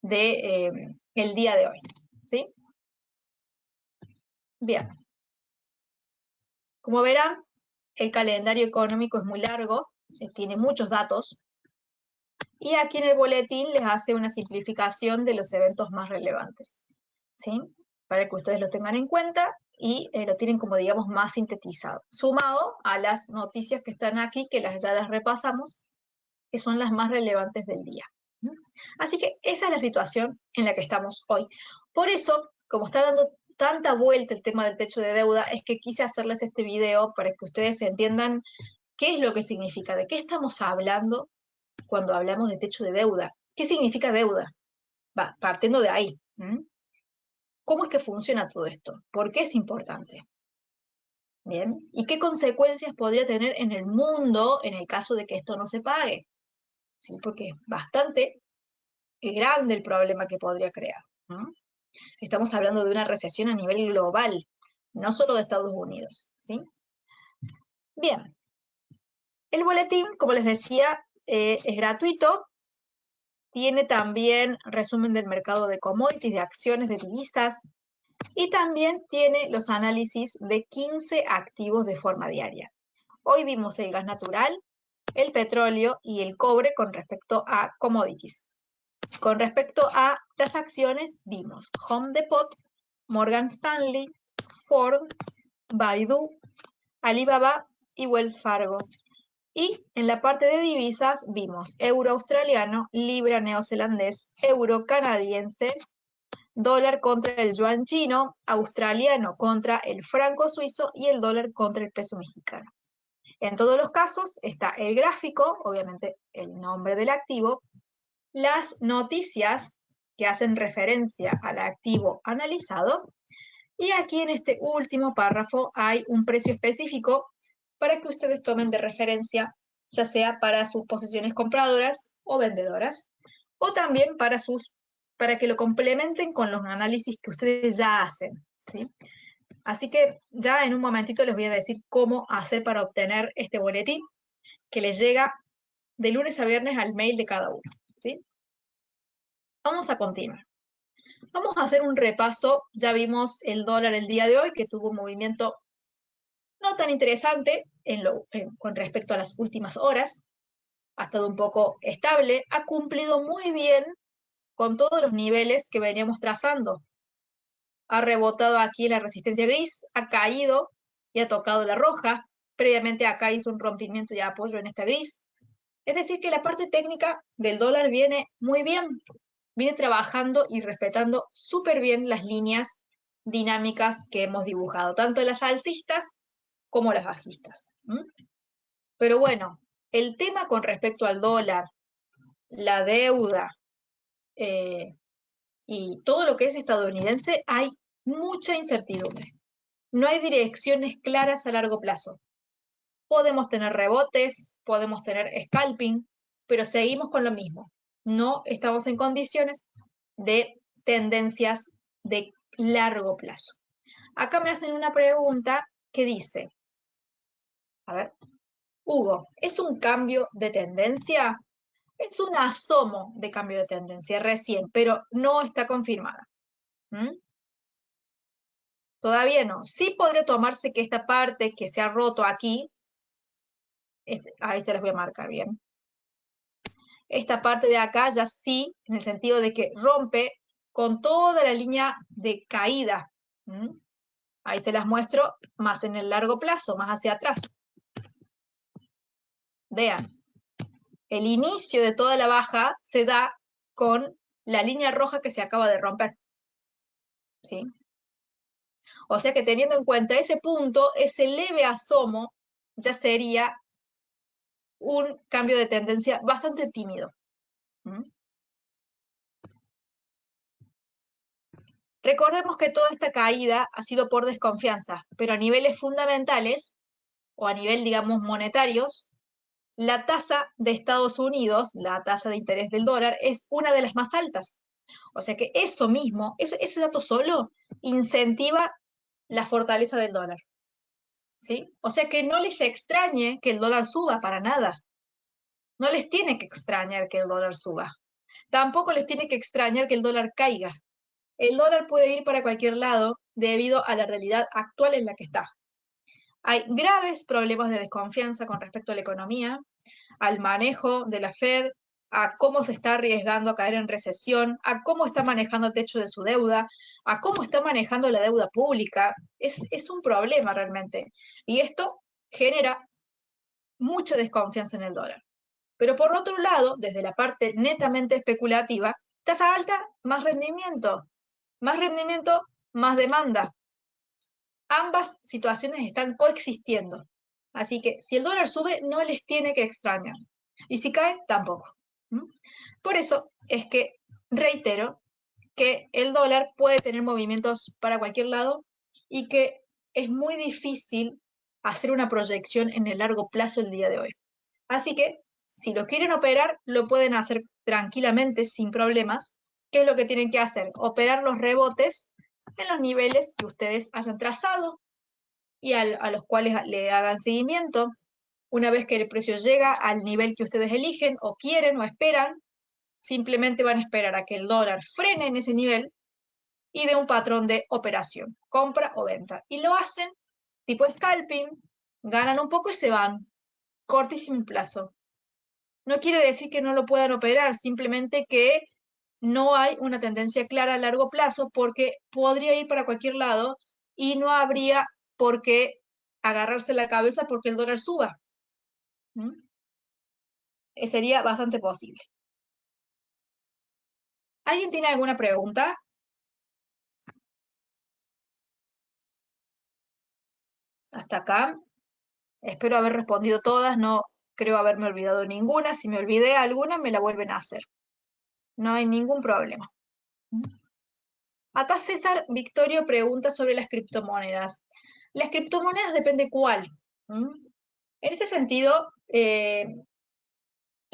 B: de el día de hoy. ¿Sí? Bien. Como verán, el calendario económico es muy largo, tiene muchos datos, y aquí en el boletín les hace una simplificación de los eventos más relevantes, ¿sí? Para que ustedes lo tengan en cuenta y lo tienen como, digamos, más sintetizado, sumado a las noticias que están aquí, que ya las repasamos, que son las más relevantes del día. Así que esa es la situación en la que estamos hoy. Por eso, como está dando tanta vuelta el tema del techo de deuda, es que quise hacerles este video para que ustedes entiendan qué es lo que significa, de qué estamos hablando cuando hablamos de techo de deuda. ¿Qué significa deuda? Partiendo de ahí. ¿Cómo es que funciona todo esto? ¿Por qué es importante? Bien, ¿y qué consecuencias podría tener en el mundo en el caso de que esto no se pague? ¿Sí? Porque es bastante grande el problema que podría crear. Estamos hablando de una recesión a nivel global, no solo de Estados Unidos. ¿Sí? Bien, el boletín, como les decía, es gratuito. Tiene también resumen del mercado de commodities, de acciones, de divisas, y también tiene los análisis de 15 activos de forma diaria. Hoy vimos el gas natural, el petróleo y el cobre con respecto a commodities. Con respecto a las acciones, vimos Home Depot, Morgan Stanley, Ford, Baidu, Alibaba y Wells Fargo. Y en la parte de divisas vimos euro australiano, libra neozelandés, euro canadiense, dólar contra el yuan chino, australiano contra el franco suizo y el dólar contra el peso mexicano. En todos los casos está el gráfico, obviamente el nombre del activo, las noticias que hacen referencia al activo analizado, y aquí en este último párrafo hay un precio específico para que ustedes tomen de referencia, ya sea para sus posiciones compradoras o vendedoras, o también para que lo complementen con los análisis que ustedes ya hacen, ¿sí? Así que ya en un momentito les voy a decir cómo hacer para obtener este boletín que les llega de lunes a viernes al mail de cada uno, ¿sí? Vamos a continuar. Vamos a hacer un repaso. Ya vimos el dólar el día de hoy, que tuvo un movimiento no tan interesante con respecto a las últimas horas. Ha estado un poco estable, ha cumplido muy bien con todos los niveles que veníamos trazando. Ha rebotado aquí en la resistencia gris, ha caído y ha tocado la roja. Previamente acá hizo un rompimiento de apoyo en esta gris. Es decir, que la parte técnica del dólar viene muy bien. Viene trabajando y respetando súper bien las líneas dinámicas que hemos dibujado, tanto las alcistas como las bajistas. Pero bueno, el tema con respecto al dólar, la deuda y todo lo que es estadounidense, hay mucha incertidumbre. No hay direcciones claras a largo plazo. Podemos tener rebotes, podemos tener scalping, pero seguimos con lo mismo. No estamos en condiciones de tendencias de largo plazo. Acá me hacen una pregunta que dice, a ver, Hugo, ¿es un cambio de tendencia? Es un asomo de cambio de tendencia recién, pero no está confirmada. Todavía no. Sí podría tomarse que esta parte que se ha roto aquí, ahí se las voy a marcar bien. Esta parte de acá ya sí, en el sentido de que rompe con toda la línea de caída. Ahí se las muestro más en el largo plazo, más hacia atrás. Vean, el inicio de toda la baja se da con la línea roja que se acaba de romper. ¿Sí? O sea que teniendo en cuenta ese punto, ese leve asomo ya sería un cambio de tendencia bastante tímido. Recordemos que toda esta caída ha sido por desconfianza, pero a niveles fundamentales, o a nivel, digamos, monetarios, la tasa de Estados Unidos, la tasa de interés del dólar, es una de las más altas. O sea que eso mismo, ese dato solo, incentiva la fortaleza del dólar. ¿Sí? O sea que no les extrañe que el dólar suba para nada. No les tiene que extrañar que el dólar suba. Tampoco les tiene que extrañar que el dólar caiga. El dólar puede ir para cualquier lado debido a la realidad actual en la que está. Hay graves problemas de desconfianza con respecto a la economía, al manejo de la Fed, a cómo se está arriesgando a caer en recesión, a cómo está manejando el techo de su deuda, a cómo está manejando la deuda pública. Es un problema realmente. Y esto genera mucha desconfianza en el dólar. Pero por otro lado, desde la parte netamente especulativa, tasa alta, más rendimiento. Más rendimiento, más demanda. Ambas situaciones están coexistiendo. Así que si el dólar sube, no les tiene que extrañar. Y si cae, tampoco. Por eso es que reitero que el dólar puede tener movimientos para cualquier lado y que es muy difícil hacer una proyección en el largo plazo el día de hoy. Así que si lo quieren operar, lo pueden hacer tranquilamente, sin problemas. ¿Qué es lo que tienen que hacer? Operar los rebotes en los niveles que ustedes hayan trazado y a los cuales le hagan seguimiento. Una vez que el precio llega al nivel que ustedes eligen o quieren o esperan, simplemente van a esperar a que el dólar frene en ese nivel y dé un patrón de operación, compra o venta. Y lo hacen tipo scalping, ganan un poco y se van, cortísimo plazo. No quiere decir que no lo puedan operar, simplemente que no hay una tendencia clara a largo plazo porque podría ir para cualquier lado y no habría por qué agarrarse la cabeza porque el dólar suba. ¿Mm? Sería bastante posible. ¿Alguien tiene alguna pregunta? Hasta acá. Espero haber respondido todas, no creo haberme olvidado ninguna. Si me olvidé alguna, me la vuelven a hacer. No hay ningún problema. Acá César Victorio pregunta sobre las criptomonedas. Las criptomonedas depende cuál. ¿Mm? En este sentido, les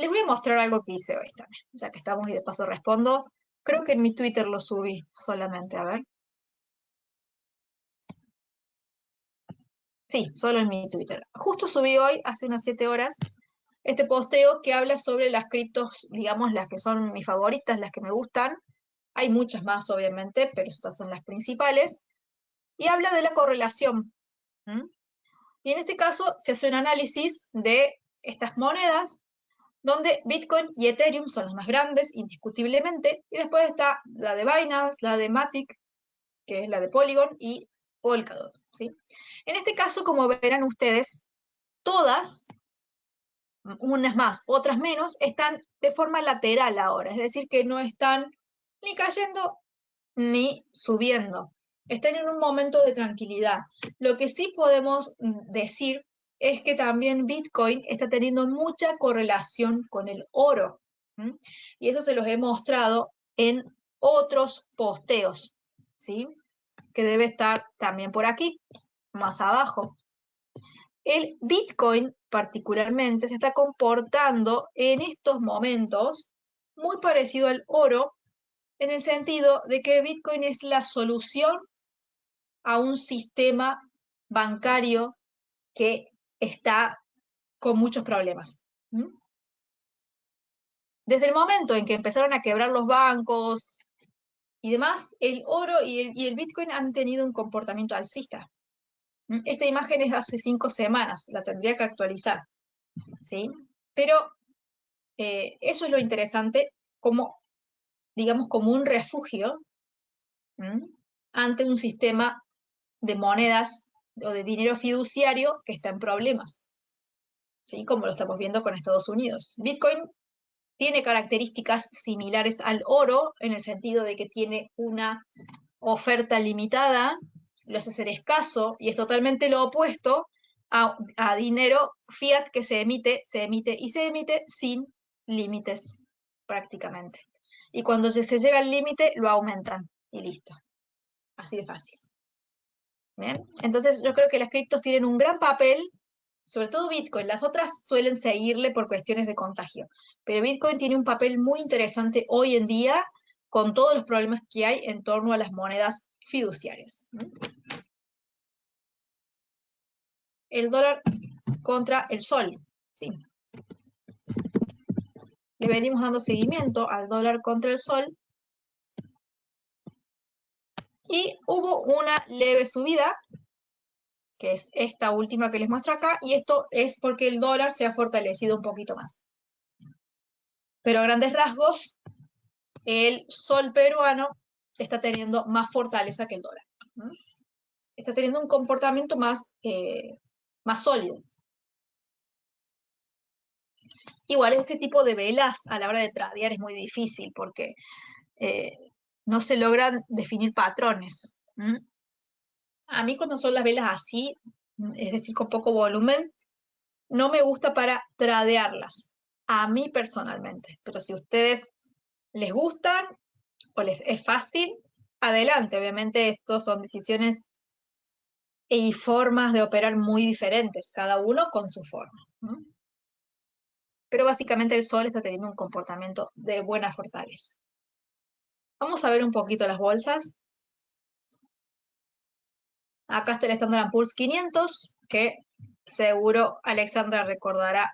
B: voy a mostrar algo que hice hoy también, ya que estamos y de paso respondo. Creo que en mi Twitter lo subí solamente, a ver. Sí, solo en mi Twitter. Justo subí hoy, hace unas 7 horas, este posteo que habla sobre las criptos, digamos, las que son mis favoritas, las que me gustan. Hay muchas más, obviamente, pero estas son las principales. Y habla de la correlación. ¿Mm? Y en este caso se hace un análisis de estas monedas, donde Bitcoin y Ethereum son las más grandes, indiscutiblemente, y después está la de Binance, la de Matic, que es la de Polygon, y Polkadot, ¿sí? En este caso, como verán ustedes, todas, unas más, otras menos, están de forma lateral ahora, es decir, que no están ni cayendo ni subiendo. Están en un momento de tranquilidad. Lo que sí podemos decir es que también Bitcoin está teniendo mucha correlación con el oro. ¿Mm? Y eso se los he mostrado en otros posteos, ¿sí? Que debe estar también por aquí, más abajo. El Bitcoin particularmente se está comportando en estos momentos muy parecido al oro, en el sentido de que Bitcoin es la solución a un sistema bancario que está con muchos problemas. ¿Mm? Desde el momento en que empezaron a quebrar los bancos y demás, el oro y el Bitcoin han tenido un comportamiento alcista. ¿Mm? Esta imagen es de hace 5 semanas, la tendría que actualizar, ¿sí? Pero eso es lo interesante, como, digamos, como un refugio, ¿Mm? ante un sistema de monedas o de dinero fiduciario que está en problemas, ¿sí? Como lo estamos viendo con Estados Unidos. Bitcoin tiene características similares al oro, en el sentido de que tiene una oferta limitada, lo hace ser escaso, y es totalmente lo opuesto a dinero fiat que se emite y se emite sin límites prácticamente. Y cuando se llega al límite, lo aumentan y listo. Así de fácil. ¿Bien? Entonces yo creo que las criptos tienen un gran papel, sobre todo Bitcoin. Las otras suelen seguirle por cuestiones de contagio, pero Bitcoin tiene un papel muy interesante hoy en día con todos los problemas que hay en torno a las monedas fiduciarias. El dólar contra el sol, sí. Le venimos dando seguimiento al dólar contra el sol y hubo una leve subida, que es esta última que les muestro acá, y esto es porque el dólar se ha fortalecido un poquito más. Pero a grandes rasgos, el sol peruano está teniendo más fortaleza que el dólar. ¿Mm? Está teniendo un comportamiento más sólido. Igual este tipo de velas a la hora de tradear es muy difícil porque eh, no se logran definir patrones. ¿Mm? A mí cuando son las velas así, es decir, con poco volumen, no me gusta para tradearlas. A mí personalmente. Pero si a ustedes les gustan o les es fácil, adelante. Obviamente estos son decisiones y formas de operar muy diferentes, cada uno con su forma. ¿No? Pero básicamente el sol está teniendo un comportamiento de buena fortaleza. Vamos a ver un poquito las bolsas. Acá está el Standard & Poor's 500, que seguro Alexandra recordará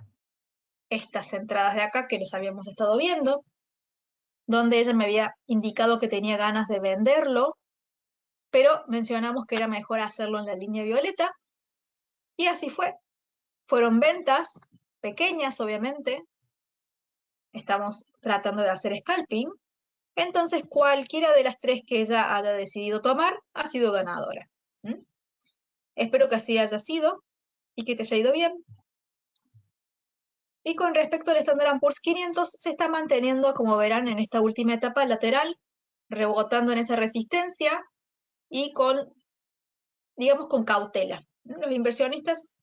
B: estas entradas de acá que les habíamos estado viendo, donde ella me había indicado que tenía ganas de venderlo, pero mencionamos que era mejor hacerlo en la línea violeta, y así fue. Fueron ventas pequeñas, obviamente. Estamos tratando de hacer scalping. Entonces, cualquiera de las tres que ella haya decidido tomar ha sido ganadora. ¿Mm? Espero que así haya sido y que te haya ido bien. Y con respecto al Standard Poor's 500, se está manteniendo, como verán, en esta última etapa lateral, rebotando en esa resistencia y con, digamos, con cautela. Los inversionistas,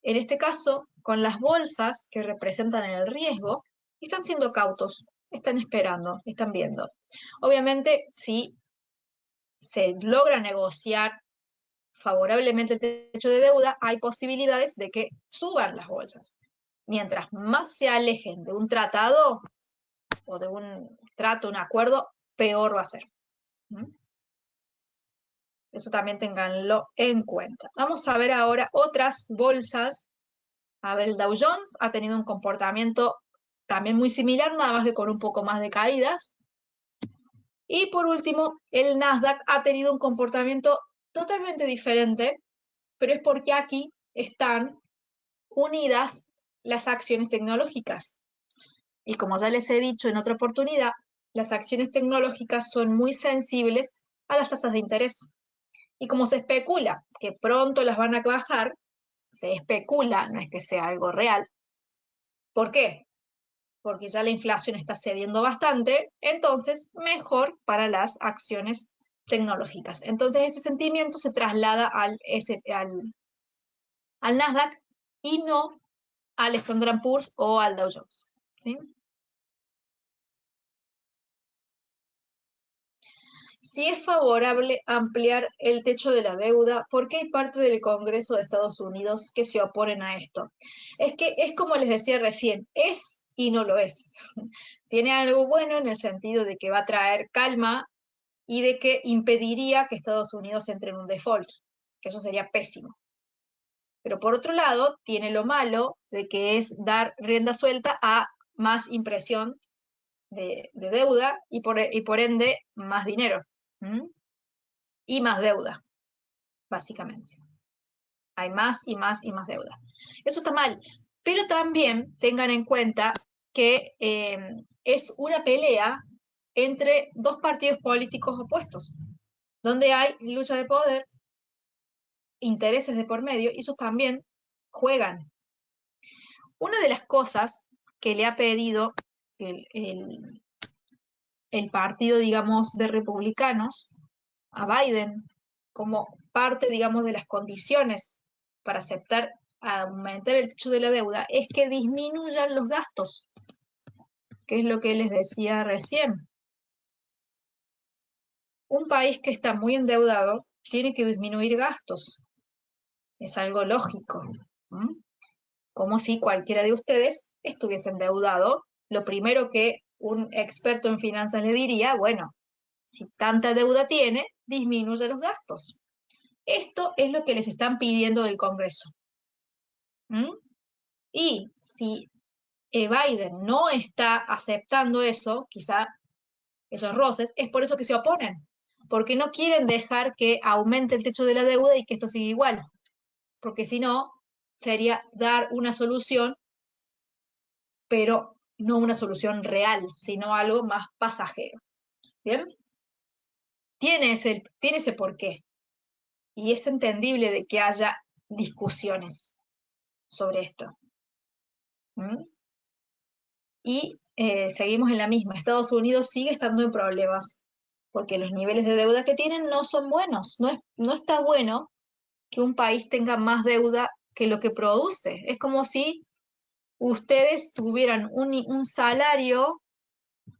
B: en este caso, con las bolsas que representan el riesgo, están siendo cautos, están esperando, están viendo. Obviamente, si se logra negociar favorablemente el techo de deuda, hay posibilidades de que suban las bolsas. Mientras más se alejen de un tratado o de un trato, un acuerdo, peor va a ser. Eso también ténganlo en cuenta. Vamos a ver ahora otras bolsas. A ver, el Dow Jones ha tenido un comportamiento también muy similar, nada más que con un poco más de caídas. Y por último, el Nasdaq ha tenido un comportamiento totalmente diferente, pero es porque aquí están unidas las acciones tecnológicas. Y como ya les he dicho en otra oportunidad, las acciones tecnológicas son muy sensibles a las tasas de interés. Y como se especula que pronto las van a bajar, se especula, no es que sea algo real. ¿Por qué? Porque ya la inflación está cediendo bastante, entonces mejor para las acciones tecnológicas. Entonces ese sentimiento se traslada al Nasdaq y no al Standard Poor's o al Dow Jones. ¿Sí? Si es favorable ampliar el techo de la deuda, ¿por qué hay parte del Congreso de Estados Unidos que se oponen a esto? Es que es como les decía recién, es y no lo es. Tiene algo bueno en el sentido de que va a traer calma y de que impediría que Estados Unidos entre en un default, que eso sería pésimo. Pero por otro lado, tiene lo malo de que es dar rienda suelta a más impresión de deuda y por ende más dinero. Y más deuda, básicamente. Hay más y más y más deuda. Eso está mal, pero también tengan en cuenta que es una pelea entre dos partidos políticos opuestos, donde hay lucha de poder, intereses de por medio, y esos también juegan. Una de las cosas que le ha pedido el partido, digamos, de republicanos a Biden como parte, digamos, de las condiciones para aceptar aumentar el techo de la deuda es que disminuyan los gastos, que es lo que les decía recién. Un país que está muy endeudado tiene que disminuir gastos. Es algo lógico. Como si cualquiera de ustedes estuviese endeudado, lo primero que un experto en finanzas le diría, bueno, si tanta deuda tiene, disminuye los gastos. Esto es lo que les están pidiendo del Congreso. Y si Biden no está aceptando eso, quizá esos roces, es por eso que se oponen, porque no quieren dejar que aumente el techo de la deuda y que esto siga igual, porque si no, sería dar una solución, pero no una solución real, sino algo más pasajero. ¿Bien? Tiene ese porqué, y es entendible de que haya discusiones sobre esto. Y seguimos en la misma. Estados Unidos sigue estando en problemas porque los niveles de deuda que tienen no son buenos. No está bueno que un país tenga más deuda que lo que produce. Es como si ustedes tuvieran un salario,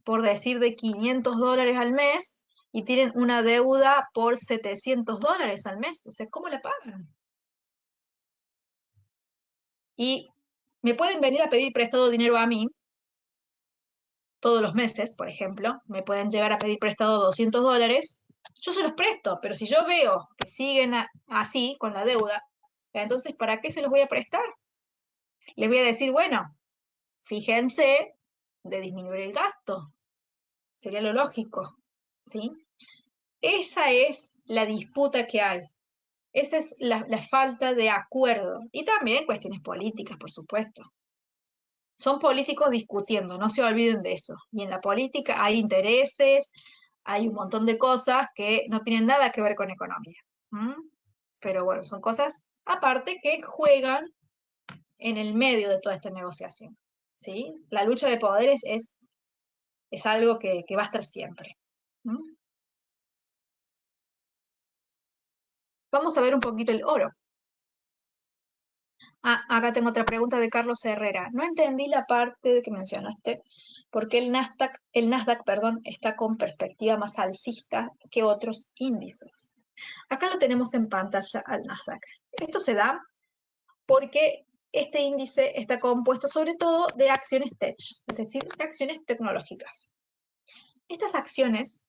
B: por decir, de $500 al mes y tienen una deuda por $700 al mes. O sea, ¿cómo la pagan? Y me pueden venir a pedir prestado dinero a mí todos los meses, por ejemplo, me pueden llegar a pedir prestado $200, yo se los presto, pero si yo veo que siguen así con la deuda, entonces ¿para qué se los voy a prestar? Les voy a decir, bueno, fíjense de disminuir el gasto, sería lo lógico, ¿sí? Esa es la disputa que hay, esa es la falta de acuerdo, y también cuestiones políticas, por supuesto. Son políticos discutiendo, no se olviden de eso. Y en la política hay intereses, hay un montón de cosas que no tienen nada que ver con economía. Pero bueno, son cosas aparte que juegan en el medio de toda esta negociación. ¿sí? La lucha de poderes es algo que va a estar siempre. Vamos a ver un poquito el oro. Acá tengo otra pregunta de Carlos Herrera. No entendí la parte que mencionaste, porque el Nasdaq, perdón, está con perspectiva más alcista que otros índices. Acá lo tenemos en pantalla al Nasdaq. Esto se da porque este índice está compuesto sobre todo de acciones tech, es decir, de acciones tecnológicas. Estas acciones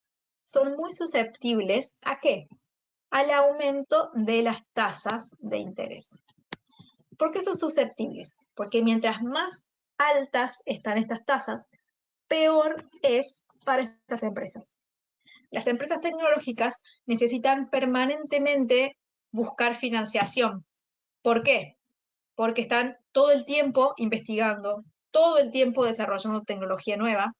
B: son muy susceptibles ¿a qué? Al aumento de las tasas de interés. ¿Por qué son susceptibles? Porque mientras más altas están estas tasas, peor es para estas empresas. Las empresas tecnológicas necesitan permanentemente buscar financiación. ¿Por qué? Porque están todo el tiempo investigando, todo el tiempo desarrollando tecnología nueva.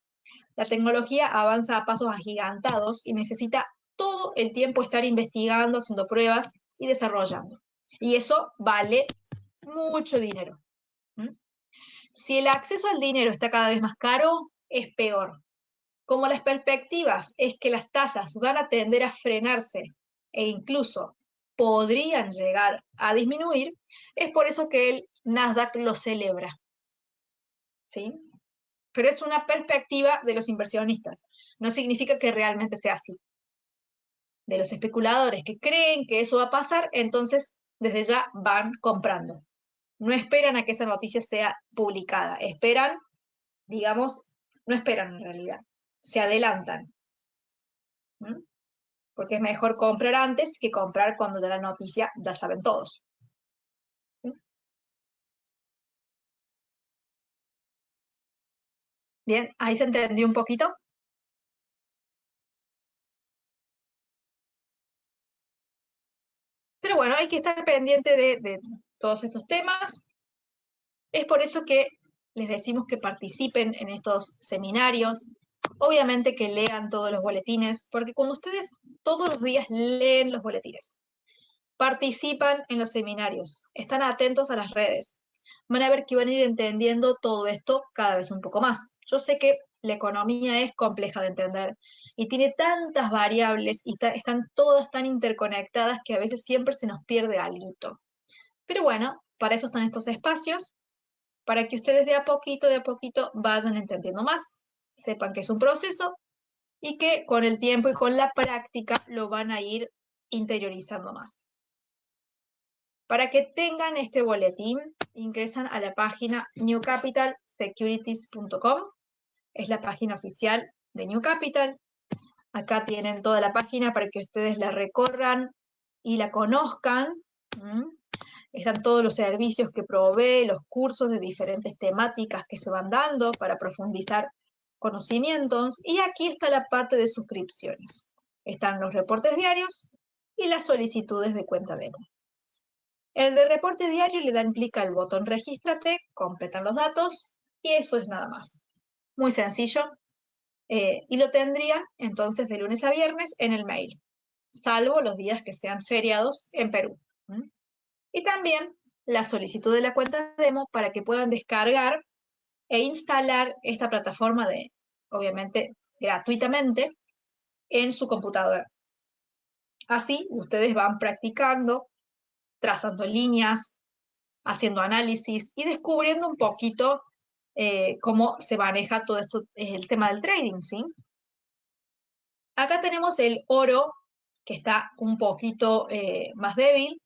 B: La tecnología avanza a pasos agigantados y necesita todo el tiempo estar investigando, haciendo pruebas y desarrollando. Y eso vale mucho dinero. Si el acceso al dinero está cada vez más caro, es peor. Como las perspectivas es que las tasas van a tender a frenarse e incluso podrían llegar a disminuir, es por eso que el Nasdaq lo celebra. ¿Sí? Pero es una perspectiva de los inversionistas. No significa que realmente sea así. De los especuladores que creen que eso va a pasar, entonces desde ya van comprando. No esperan a que esa noticia sea publicada. Esperan, digamos, no esperan en realidad. Se adelantan. ¿Mm? Porque es mejor comprar antes que comprar cuando de la noticia ya saben todos. ¿Sí? Bien, ahí se entendió un poquito. Pero bueno, hay que estar pendiente de todos estos temas. Es por eso que les decimos que participen en estos seminarios. Obviamente que lean todos los boletines, porque cuando ustedes todos los días leen los boletines, participan en los seminarios, están atentos a las redes, van a ver que van a ir entendiendo todo esto cada vez un poco más. Yo sé que la economía es compleja de entender y tiene tantas variables y están todas tan interconectadas que a veces siempre se nos pierde algo. Pero bueno, para eso están estos espacios, para que ustedes de a poquito vayan entendiendo más, sepan que es un proceso y que con el tiempo y con la práctica lo van a ir interiorizando más. Para que tengan este boletín, ingresan a la página newcapitalsecurities.com, es la página oficial de New Capital. Acá tienen toda la página para que ustedes la recorran y la conozcan. Están todos los servicios que provee, los cursos de diferentes temáticas que se van dando para profundizar conocimientos. Y aquí está la parte de suscripciones. Están los reportes diarios y las solicitudes de cuenta demo. El de reporte diario le dan clic al botón regístrate, completan los datos y eso es nada más. Muy sencillo. Y lo tendrían entonces de lunes a viernes en el mail, salvo los días que sean feriados en Perú. Y también la solicitud de la cuenta demo para que puedan descargar e instalar esta plataforma obviamente, gratuitamente en su computadora. Así ustedes van practicando, trazando líneas, haciendo análisis y descubriendo un poquito cómo se maneja todo esto, el tema del trading, ¿sí? Acá tenemos el oro, que está un poquito más débil.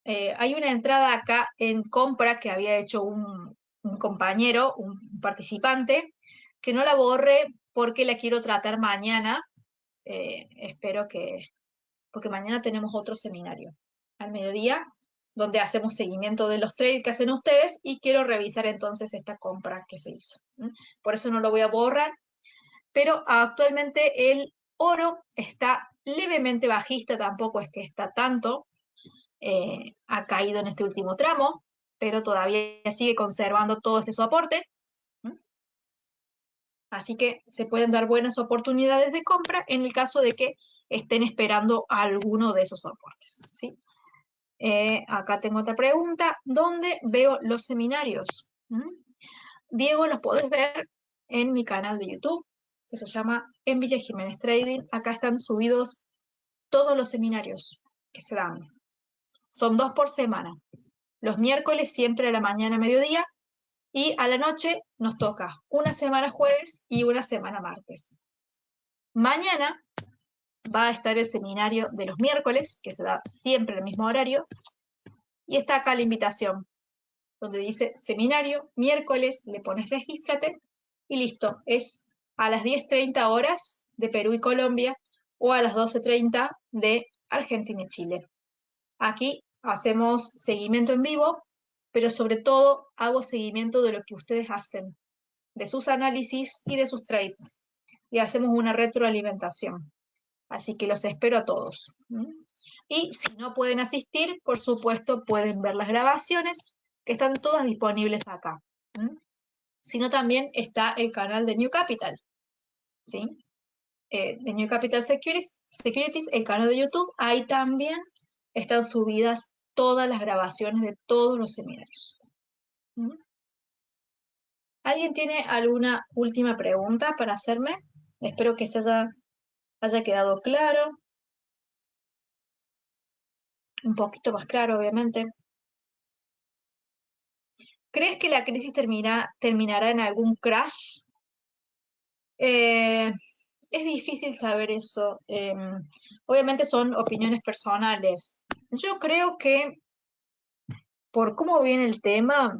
B: Hay una entrada acá en compra que había hecho un compañero, un participante, que no la borre porque la quiero tratar mañana. Espero que, porque mañana tenemos otro seminario al mediodía, donde hacemos seguimiento de los trades que hacen ustedes y quiero revisar entonces esta compra que se hizo. Por eso no lo voy a borrar, pero actualmente el oro está levemente bajista, tampoco es que está tanto, ha caído en este último tramo, pero todavía sigue conservando todo este soporte. Así que se pueden dar buenas oportunidades de compra en el caso de que estén esperando alguno de esos soportes. ¿Sí? Acá tengo otra pregunta. ¿Dónde veo los seminarios? Diego los podés ver en mi canal de YouTube, que se llama Emilia Jiménez Trading. Acá están subidos todos los seminarios que se dan. Son 2 por semana. Los miércoles siempre a la mañana, mediodía, y a la noche nos toca una semana jueves y una semana martes. Mañana va a estar el seminario de los miércoles, que se da siempre en el mismo horario, y está acá la invitación, donde dice seminario, miércoles, le pones regístrate, y listo, es a las 10:30 horas de Perú y Colombia, o a las 12:30 de Argentina y Chile. Aquí hacemos seguimiento en vivo, pero sobre todo hago seguimiento de lo que ustedes hacen, de sus análisis y de sus trades, y hacemos una retroalimentación. Así que los espero a todos. Y si no pueden asistir, por supuesto, pueden ver las grabaciones, que están todas disponibles acá. Sino también está el canal de New Capital, ¿sí? De New Capital Securities, el canal de YouTube, ahí también están subidas todas las grabaciones de todos los seminarios. ¿Alguien tiene alguna última pregunta para hacerme? Espero que se haya quedado claro. Un poquito más claro, obviamente. ¿Crees que la crisis terminará en algún crash? Es difícil saber eso. Obviamente son opiniones personales. Yo creo que por cómo viene el tema,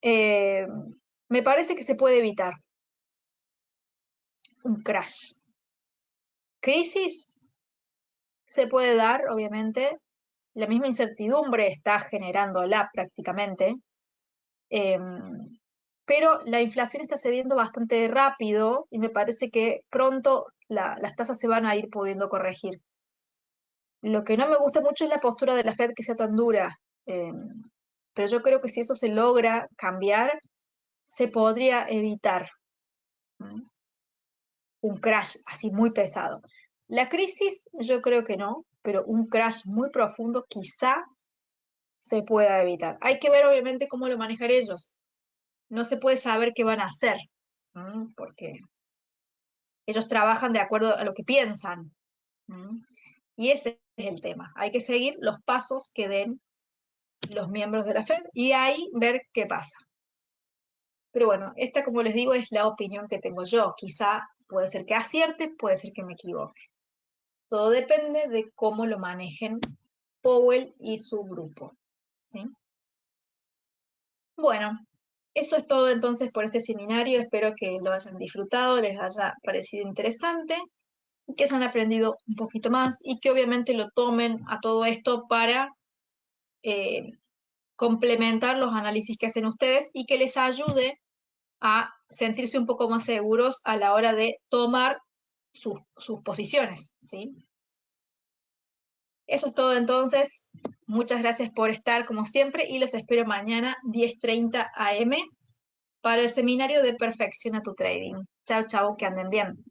B: me parece que se puede evitar un crash. Crisis se puede dar, obviamente. La misma incertidumbre está generándola prácticamente. Pero la inflación está cediendo bastante rápido y me parece que pronto las tasas se van a ir pudiendo corregir. Lo que no me gusta mucho es la postura de la Fed que sea tan dura, pero yo creo que si eso se logra cambiar, se podría evitar un crash así muy pesado. La crisis yo creo que no, pero un crash muy profundo quizá se pueda evitar. Hay que ver obviamente cómo lo manejan ellos. No se puede saber qué van a hacer, porque ellos trabajan de acuerdo a lo que piensan. Y ese es el tema. Hay que seguir los pasos que den los miembros de la Fed y ahí ver qué pasa. Pero bueno, esta, como les digo, es la opinión que tengo yo. Quizá puede ser que acierte, puede ser que me equivoque. Todo depende de cómo lo manejen Powell y su grupo. ¿Sí? Bueno, eso es todo entonces por este seminario. Espero que lo hayan disfrutado, les haya parecido interesante y que hayan aprendido un poquito más y que obviamente lo tomen a todo esto para complementar los análisis que hacen ustedes y que les ayude a sentirse un poco más seguros a la hora de tomar sus posiciones, ¿sí? Eso es todo entonces. Muchas gracias por estar como siempre y los espero mañana 10:30 AM para el seminario de Perfecciona tu Trading. Chao, chao, que anden bien.